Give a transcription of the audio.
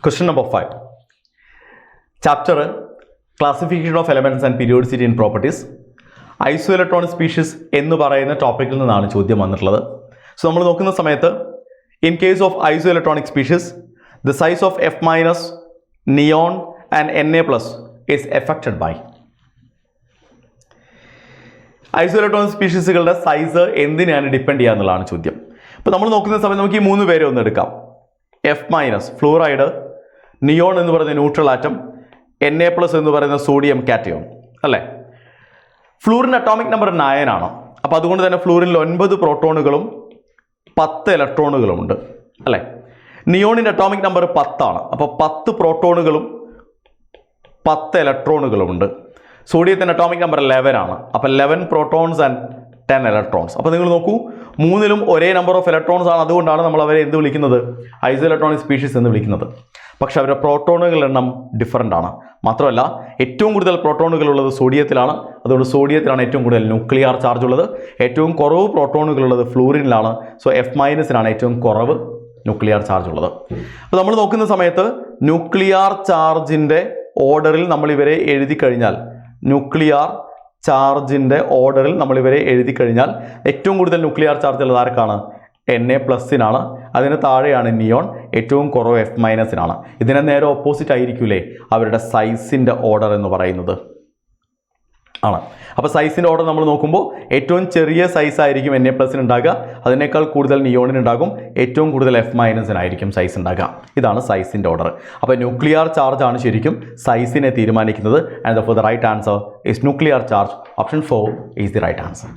Question number 5. Chapter Classification of Elements and Periodicity in Properties. Isoelectronic species എന്ന് പറയുന്ന ടോപ്പിക്കിൽ നിന്നാണ് ചോദ്യം വന്നിട്ടുള്ളത്. സോ നമ്മൾ നോക്കുന്ന സമയത്ത് in case of isoelectronic species, the size of F minus, neon and Na plus is affected by. Isoelectronic സ്പീഷീസുകളുടെ സൈസ് എന്തിനാണ് ഡിപ്പെൻഡ് ചെയ്യുക എന്നുള്ളതാണ് ചോദ്യം. അപ്പോൾ നമ്മൾ നോക്കുന്ന സമയത്ത് നമുക്ക് ഈ 3 പേരെ ഒന്ന് എടുക്കാം. എഫ് മൈനസ് ഫ്ലൂറൈഡ്, നിയോൺ എന്ന് പറയുന്ന ന്യൂട്രൽ ആറ്റം, Na പ്ലസ് എന്ന് പറയുന്ന സോഡിയം കാറ്റയോൺ അല്ലേ. ഫ്ലൂറിൻ്റെ അറ്റോമിക് നമ്പർ 9 ആണ്. അപ്പോൾ അതുകൊണ്ട് തന്നെ ഫ്ലൂറിനിൽ 9 പ്രോട്ടോണുകളും 10 ഇലക്ട്രോണുകളും ഉണ്ട് അല്ലേ. നിയോണിൻ്റെ അറ്റോമിക് നമ്പർ 10 ആണ്. അപ്പോൾ 10 പ്രോട്ടോണുകളും 10 ഇലക്ട്രോണുകളും ഉണ്ട്. സോഡിയത്തിൻ്റെ അറ്റോമിക് നമ്പർ 11 ആണ്. അപ്പോൾ 11 പ്രോട്ടോൺസ് ആൻഡ് 10 ഇലക്ട്രോൺസ്. അപ്പോൾ നിങ്ങൾ നോക്കൂ, 3ലും ഒരേ നമ്പർ ഓഫ് ഇലക്ട്രോൺസ് ആണ്. അതുകൊണ്ടാണ് നമ്മൾ അവരെ എന്ത് വിളിക്കുന്നത്, ഐസോഇലക്ട്രോണിക് സ്പീഷീസ് എന്ന് വിളിക്കുന്നത്. പക്ഷെ അവരുടെ പ്രോട്ടോണുകളുടെ എണ്ണം ഡിഫറൻ്റ് ആണ്. മാത്രമല്ല ഏറ്റവും കൂടുതൽ പ്രോട്ടോണുകളുള്ളത് സോഡിയത്തിലാണ്. അതുകൊണ്ട് സോഡിയത്തിലാണ് ഏറ്റവും കൂടുതൽ ന്യൂക്ലിയർ ചാർജ് ഉള്ളത്. ഏറ്റവും കുറവ് പ്രോട്ടോണുകളുള്ളത് ഫ്ലൂറിനിലാണ്. സോ എഫ് മൈനസിനാണ് ഏറ്റവും കുറവ് ന്യൂക്ലിയർ ചാർജ് ഉള്ളത്. അപ്പോൾ നമ്മൾ നോക്കുന്ന സമയത്ത് ന്യൂക്ലിയർ ചാർജിൻ്റെ ഓർഡറിൽ നമ്മൾ ഇവരെ എഴുതി കഴിഞ്ഞാൽ ഏറ്റവും കൂടുതൽ ന്യൂക്ലിയർ ചാർജ് ഉള്ളത് ആർക്കാണ്? Na പ്ലസിനാണ്. അതിന് താഴെയാണ് നിയോൺ. ഏറ്റവും കുറവ് എഫ് മൈനസിനാണ്. ഇതിനെ നേരെ ഓപ്പോസിറ്റ് ആയിരിക്കൂലേ അവരുടെ സൈസിൻ്റെ ഓർഡർ എന്ന് പറയുന്നത് ആണ്. അപ്പോൾ സൈസിൻ്റെ ഓർഡർ നമ്മൾ നോക്കുമ്പോൾ ഏറ്റവും ചെറിയ സൈസ് ആയിരിക്കും Na പ്ലസിന് ഉണ്ടാകുക. അതിനേക്കാൾ കൂടുതൽ നിയോണിന് ഉണ്ടാകും. ഏറ്റവും കൂടുതൽ എഫ് മൈനസിനായിരിക്കും സൈസ് ഉണ്ടാകുക. ഇതാണ് സൈസിൻ്റെ ഓർഡർ. അപ്പോൾ ന്യൂക്ലിയർ ചാർജ് ആണ് ശരിക്കും സൈസിനെ തീരുമാനിക്കുന്നത്. And for the right answer is nuclear charge. Option 4 is the right answer.